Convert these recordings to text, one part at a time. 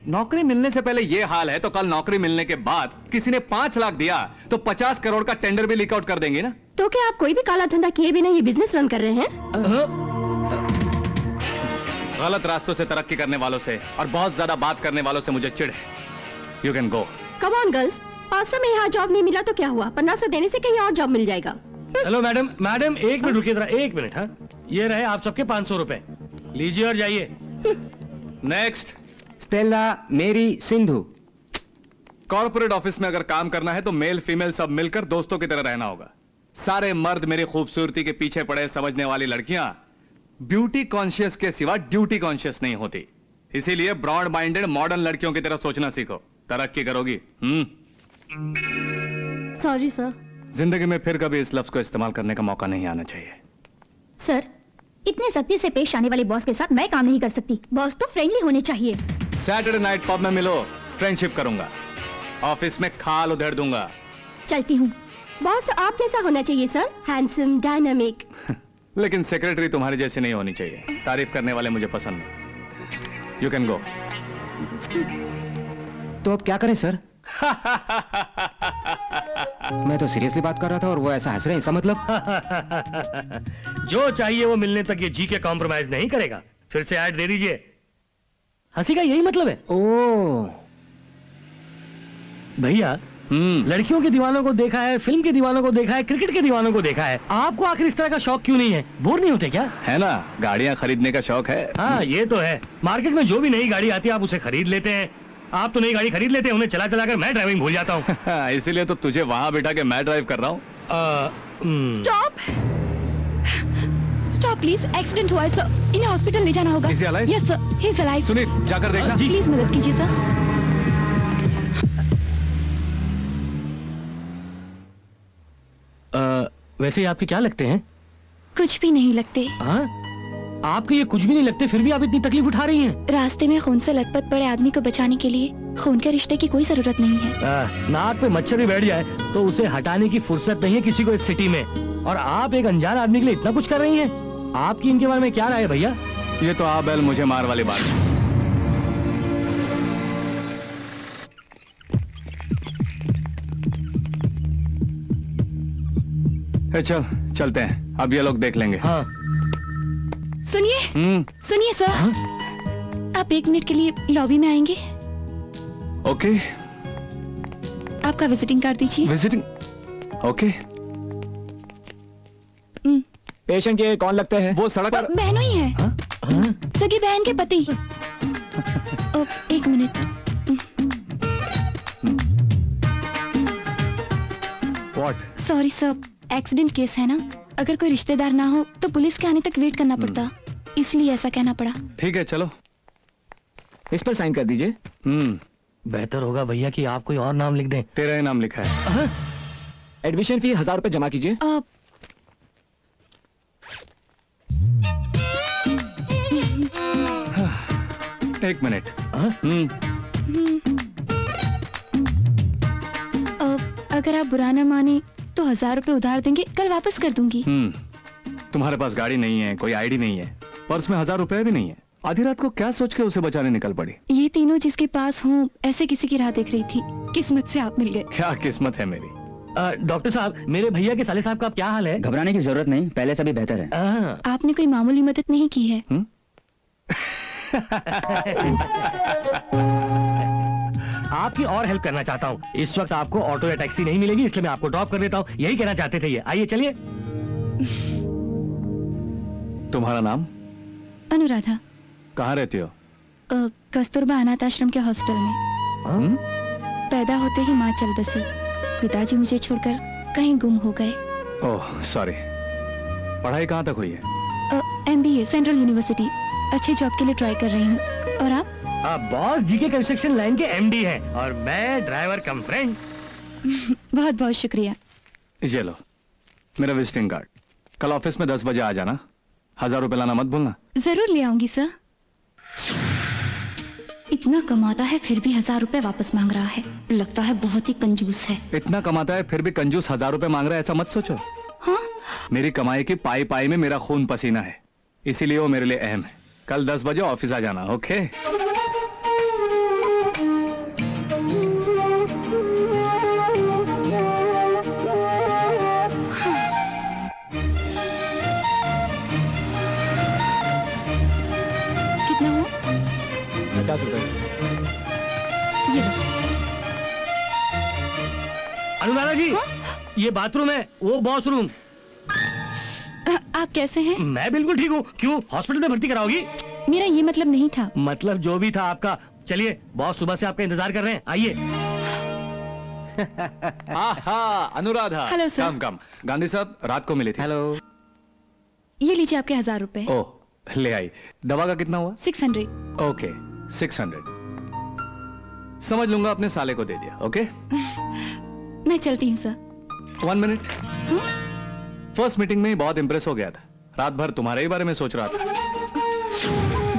नौकरी मिलने से पहले ये हाल है तो कल नौकरी मिलने के बाद किसी ने 5 लाख दिया तो 50 करोड़ का टेंडर भी लीक आउट कर देंगे ना। तो क्या आप कोई भी काला धंधा किए बिना ये बिजनेस रन कर रहे हैं? गलत रास्तों से तरक्की करने वालों से और बहुत ज्यादा बात करने वालों से मुझे चिढ़ है। You can go. Come on girls, 500 में यहाँ जॉब नहीं मिला तो क्या हुआ? 1500 देने से कहीं और जॉब मिल जाएगा। हेलो मैडम, मैडम एक मिनट रुकिए जरा, 1 मिनट। हाँ, ये रहे आप सबके 500 रुपए, लीजिए और जाइए। नेक्स्ट। स्टेला, मेरी, सिंधु। कॉर्पोरेट ऑफिस में अगर काम करना है तो मेल फीमेल सब मिलकर दोस्तों की तरह रहना होगा। सारे मर्द मेरी खूबसूरती के पीछे पड़े समझने वाली लड़कियां ब्यूटी कॉन्शियस के सिवा ड्यूटी कॉन्शियस नहीं होती। इसीलिए ब्रॉड माइंडेड मॉडर्न लड़कियों की तरह सोचना सीखो, तरक्की करोगी। Sorry sir. जिंदगी में फिर कभी इस लफ्ज को इस्तेमाल करने का मौका नहीं आना चाहिए। सर, इतने सख्ती से पेश आने वाले बॉस के साथ मैं काम नहीं कर सकती। बॉस तो फ्रेंडली होने चाहिए। सैटरडे नाइट पब में मिलो, फ्रेंडशिप करूंगा। ऑफिस में खाल उधेड़ दूंगा। चलती हूँ। बॉस आप जैसा होना चाहिए सर, हैंडसम, डायनामिक। लेकिन सेक्रेटरी तुम्हारी जैसी नहीं होनी चाहिए। तारीफ करने वाले मुझे पसंद नहीं। You can go. तो अब क्या करें सर? मैं तो सीरियसली बात कर रहा था और वो ऐसा हंस रहे हैं, इसका मतलब? जो चाहिए वो मिलने तक ये जी के कॉम्प्रोमाइज नहीं करेगा। फिर से ऐड दे दीजिए। हंसी का यही मतलब है। ओह भैया, लड़कियों के दीवानों को देखा है, फिल्म के दीवानों को देखा है, क्रिकेट के दीवानों को देखा है, आपको आखिर इस तरह का शौक क्यों नहीं है? बोर नहीं होते क्या? है ना, गाड़ियां खरीदने का शौक है। हाँ ये तो है। मार्केट में जो भी नई गाड़ी आती है आप उसे खरीद लेते हैं। आप तो नई गाड़ी खरीद लेते हैं, उन्हें चला चला कर मैं ड्राइविंग भूल जाता हूँ। इसीलिए तो तुझे वहां बिठा के मैं ड्राइव कर रहा हूँ। स्टॉप स्टॉप प्लीज, एक्सीडेंट हुआ है सर, इन्हें हॉस्पिटल ले जाना होगा। Is he alive? Yes sir, he is alive. Sunil जाकर देखना। प्लीज मदद कीजिए सर। वैसे ही आपके क्या लगते हैं? कुछ भी नहीं लगते। हाँ? आपके ये कुछ भी नहीं लगते, फिर भी आप इतनी तकलीफ उठा रही हैं। रास्ते में खून से लथपथ पड़े आदमी को बचाने के लिए खून के रिश्ते की कोई जरूरत नहीं है। नाक पे मच्छर भी बैठ जाए तो उसे हटाने की फुर्सत नहीं है किसी को इस सिटी में, और आप एक अनजान आदमी के लिए इतना कुछ कर रही हैं। आपकी इनके बारे में क्या राय है भैया? ये तो आप बैल मुझे मार वाली बात है। चल चलते हैं, अब ये लोग देख लेंगे। हाँ। सुनिए सुनिए सर। हाँ? आप 1 मिनट के लिए लॉबी में आएंगे? ओके। आपका विजिटिंग कार्ड दीजिए। विजिटिंग? ओके। पेशेंट के कौन लगते हैं? वो सड़क पर बहनों ही है। हाँ? हाँ? सगी बहन के पति। 1 minute. What? Sorry sir, accident case है ना, अगर कोई रिश्तेदार ना हो तो पुलिस के आने तक वेट करना पड़ता, इसलिए ऐसा कहना पड़ा। ठीक है चलो। इस पर साइन कर दीजिए। बेहतर होगा भैया कि आप कोई और नाम लिख दें। तेरा ही नाम लिखा है। एडमिशन फी 1000 रुपए जमा कीजिए। एक मिनट। अगर आप बुरा न माने तो 1000 रुपए उधार देंगे, कल वापस कर दूंगी। तुम्हारे पास गाड़ी नहीं है, कोई आईडी नहीं है, पर्स में 1000 रुपए भी नहीं है। आधी रात को क्या सोच के उसे बचाने निकल पड़ी? ये तीनों जिसके पास हों, ऐसे किसी की राह देख रही थी। किस्मत से आप मिल गए। क्या किस्मत है मेरी। डॉक्टर साहब, मेरे भैया के साले साहब का क्या हाल है? घबराने की जरूरत नहीं, पहले से भी बेहतर है। आपने कोई मामूली मदद नहीं की है। आपकी और हेल्प करना चाहता हूँ। इस वक्त आपको ऑटो या टैक्सी नहीं मिलेगी, इसलिए मैं आपको ड्रॉप कर देता हूँ। यही कहना चाहते थे ये। आइए चलिए। तुम्हारा नाम? अनुराधा। कहाँ रहती हो? कस्तूरबा अनाथ आश्रम के हॉस्टल में। पैदा होते ही माँ चल बसी, पिताजी मुझे छोड़कर कहीं गुम हो गए। Oh sorry. पढ़ाई कहाँ तक हुई है? MBA central university. अच्छे जॉब के लिए ट्राई कर रही हूँ। और आप? बॉस जी के कंस्ट्रक्शन लाइन के MD हैं और मैं ड्राइवर कम फ्रेंड। बहुत बहुत शुक्रिया। ये लो मेरा विजिटिंग कार्ड। कल ऑफिस में 10 बजे आ जाना। 1000 रुपए लाना मत भूलना। जरूर ले आऊंगी सर। इतना कमाता है फिर भी 1000 रुपए वापस मांग रहा है, लगता है बहुत ही कंजूस है। इतना कमाता है फिर भी कंजूस 1000 रुपए मांग रहा है, ऐसा मत सोचो। हाँ? मेरी कमाई की पाई पाई में मेरा खून पसीना है, इसीलिए वो मेरे लिए अहम है। कल 10 बजे ऑफिस आ जाना। ओके? ये लो। अनुराधा जी, ये बाथरूम है, वो वॉशरूम। आप कैसे हैं? मैं बिल्कुल ठीक हूँ। क्यों, हॉस्पिटल में भर्ती कराओगी? मेरा ये मतलब नहीं था। मतलब जो भी था आपका। चलिए, बॉस सुबह से आपका इंतजार कर रहे हैं, आइए। हाँ Anuradha. Hello sir. Come come. Gandhi साहब रात को मिले थे। हेलो। ये लीजिए आपके 1000 रुपए। ओह ले आई। दवा का कितना हुआ? 600। ओके 600 समझ लूंगा, अपने साले को दे दिया। ओके मैं चलती हूँ सर। 1 मिनट। फर्स्ट मीटिंग में ही बहुत इंप्रेस हो गया था। रात भर तुम्हारे ही बारे में सोच रहा था।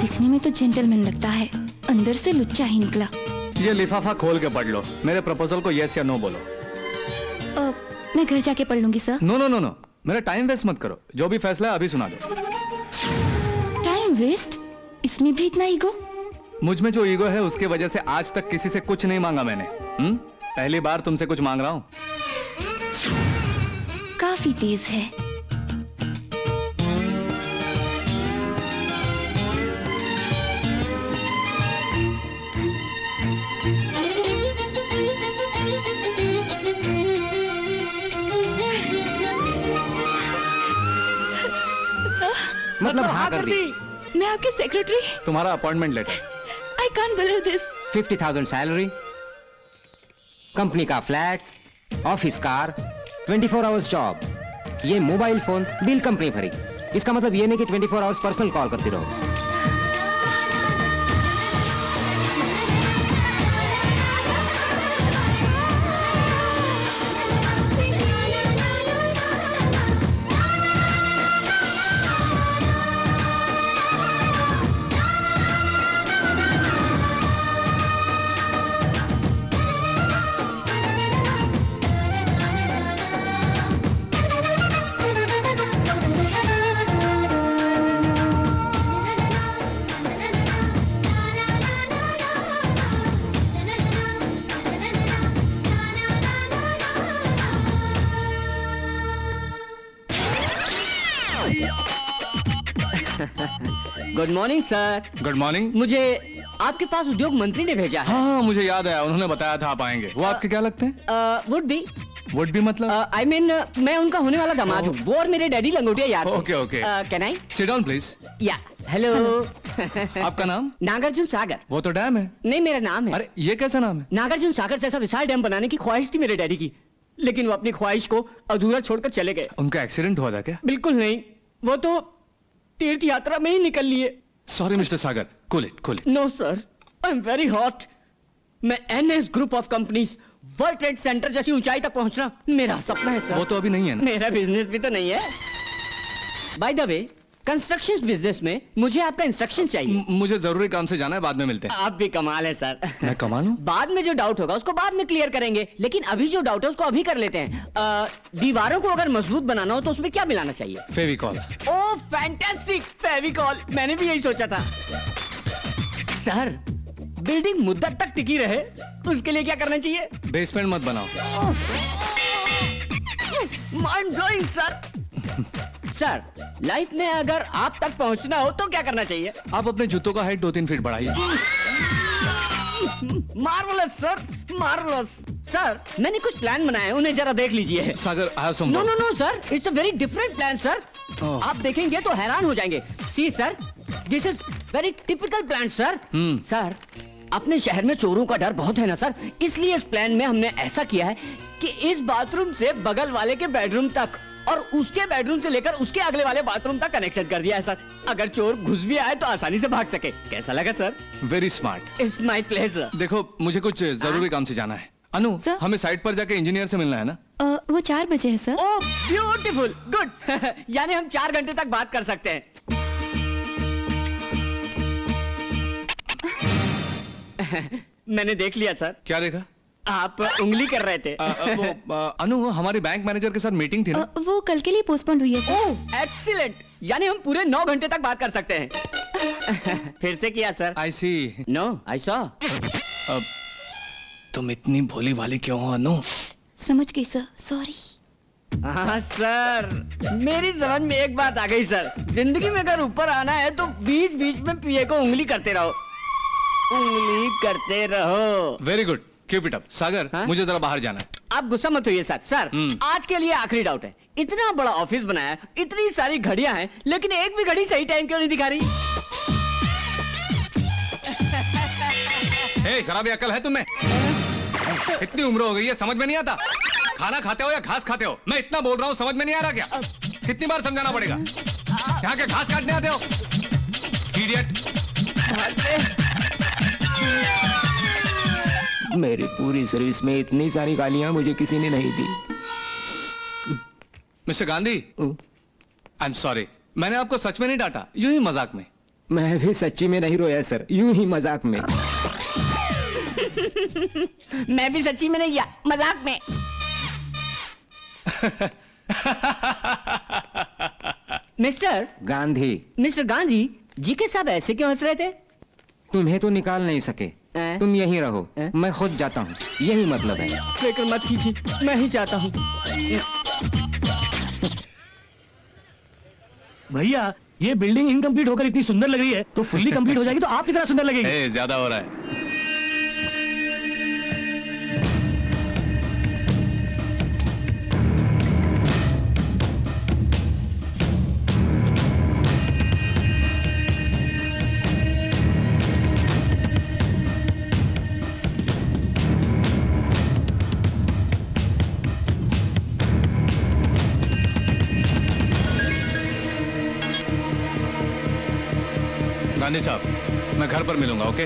दिखने में तो जेंटलमैन लगता है, अंदर से लुच्चा ही निकला। ये लिफाफा खोल के पढ़ लो। मेरे प्रपोजल को यस या नो बोलो। मैं घर जाके पढ़ लूंगी sir. No no no no, मेरा टाइम वेस्ट मत करो। जो भी फैसला है अभी सुना दो। Time waste? इसमें भी इतना ईगो? मुझ में जो ईगो है उसकी वजह से आज तक किसी से कुछ नहीं मांगा मैंने। पहली बार तुमसे कुछ मांग रहा हूं। काफी तेज है। मतलब हाँ कर दी। मैं आपके सेक्रेटरी। तुम्हारा appointment letter. I can't believe this. 50,000 salary, company का flat, office car, 24 hours job, ये मोबाइल फोन बिल कंपनी भरी। इसका मतलब ये नहीं कि 24 आवर्स पर्सनल कॉल करती रहो। Good morning sir. Good morning. मुझे आपके पास उद्योग मंत्री ने भेजा है। हाँ मुझे याद है, उन्होंने बताया था आप आएंगे। वो आपके क्या लगते हैं? Would be. वुड भी मतलब? आई मीन मैं उनका होने वाला दामाद हूँ। वो और मेरे डैडी लंगोटिया यार। Okay okay. Can I sit down please. या हेलो। आपका नाम? नागार्जुन सागर। वो तो डैम है। नहीं मेरा नाम है। अरे ये कैसा नाम है? नागार्जुन सागर जैसा विशाल डैम बनाने की ख्वाहिश थी मेरे डैडी की, लेकिन वो अपनी ख्वाहिश को अधूरा छोड़कर चले गए। उनका एक्सीडेंट हुआ था क्या? बिल्कुल नहीं, वो तो तीर्थ यात्रा में ही निकल लिए। Sorry mister Sagar, cool it. No sir, I am very hot. मैं NS group of companies world trade centre जैसी ऊंचाई तक पहुंचना मेरा सपना है सर। वो तो अभी नहीं है ना। मेरा बिजनेस भी तो नहीं है। By the way, construction business में मुझे आपका इंस्ट्रक्शन चाहिए। मुझे जरूरी काम से जाना है, बाद में मिलते हैं। आप भी कमाल है सर। मैं कमाल हूँ? बाद में जो डाउट होगा उसको बाद में क्लियर करेंगे, लेकिन अभी जो डाउट है उसको अभी कर लेते हैं। दीवारों को अगर मजबूत बनाना हो तो उसमें क्या मिलाना चाहिए? फेविकॉल। Oh fantastic, Fevicol. मैंने भी यही सोचा था। सर, बिल्डिंग मुद्दत तक टिकी रहे उसके लिए क्या करना चाहिए? बेसमेंट मत बनाओ। Mind blowing sir. Sir, life में अगर आप तक पहुंचना हो तो क्या करना चाहिए? आप अपने जूतों का हाइट 2-3 फीट बढ़ाइए। Marvellous sir, marvellous. सर, मैंने कुछ प्लान बनाए, उन्हें जरा देख लीजिए। Sagar, I have some no work. No no sir, it's a very different plan sir. आप देखेंगे तो हैरान हो जाएंगे। See sir, this is very typical plan sir. Sir, अपने शहर में चोरों का डर बहुत है ना सर, इसलिए इस प्लान में हमने ऐसा किया है कि इस बाथरूम से बगल वाले के बेडरूम तक और उसके बेडरूम से लेकर उसके अगले वाले बाथरूम तक कनेक्शन कर दिया है सर। अगर चोर घुस भी आए तो आसानी से भाग सके। कैसा लगा sir? Very smart. It's my pleasure. देखो मुझे कुछ जरूरी काम से जाना है। अनु, सर? हमें साइट पर जाके इंजीनियर से मिलना है ना? वो 4 बजे है सर। Oh beautiful, good. यानी हम 4 घंटे तक बात कर सकते हैं। मैंने देख लिया सर। क्या देखा? आप उंगली कर रहे थे। अनु, हमारे बैंक मैनेजर के साथ मीटिंग थी ना? वो कल के लिए पोस्टपोन हुई है सर। ओह एक्सीलेंट, यानी हम पूरे 9 घंटे तक बात कर सकते हैं। फिर से किया sir. I see. No I saw. तुम इतनी भोली भाली क्यों हो अनु? समझ गई सर, सॉरी। हाँ सर, मेरी समझ में एक बात आ गई सर। जिंदगी में अगर ऊपर आना है तो बीच बीच में पीए को उंगली करते रहो। उंगली करते रहो। Very good, keep it up. Sagar, हाँ? मुझे जरा बाहर जाना है। आप गुस्सा मत होइए सर। सर, आज के लिए आखिरी डाउट है। इतना बड़ा ऑफिस बनाया है, इतनी सारी घड़ियां हैं, लेकिन एक भी घड़ी सही टाइम क्यों नहीं दिखा रही? ए, जरा भी अकल है तुम्हें? इतनी उम्र हो गई है, समझ में नहीं आता? खाना खाते हो या घास खाते हो? मैं इतना बोल रहा हूँ, समझ में नहीं आ रहा क्या? कितनी बार समझाना पड़ेगा? यहाँ के घास काटने आते हो? इडियट। मेरी पूरी सर्विस में इतनी सारी गालियां मुझे किसी ने नहीं दी। Mister Gandhi, I am sorry, मैंने आपको सच में नहीं डांटा, यूं ही मजाक में। मैं भी सच्ची में नहीं रोया सर, यूं ही मजाक में। मैं भी सच्ची में नहीं किया, मजाक में। मिस्टर गांधी जी के साहब ऐसे क्यों हंस रहे थे? तुम्हें तो निकाल नहीं सके, तुम यहीं रहो, मैं खुद जाता हूँ, यही मतलब है। फिक्र मत कीजिए, मैं ही चाहता हूँ। भैया, ये बिल्डिंग इनकम्प्लीट होकर इतनी सुंदर लग रही है, तो फुल्ली कंप्लीट हो जाएगी तो आप कितना सुंदर लगेगी। ए, ज्यादा हो रहा है। गांधी साहब, मैं घर पर मिलूंगा, ओके?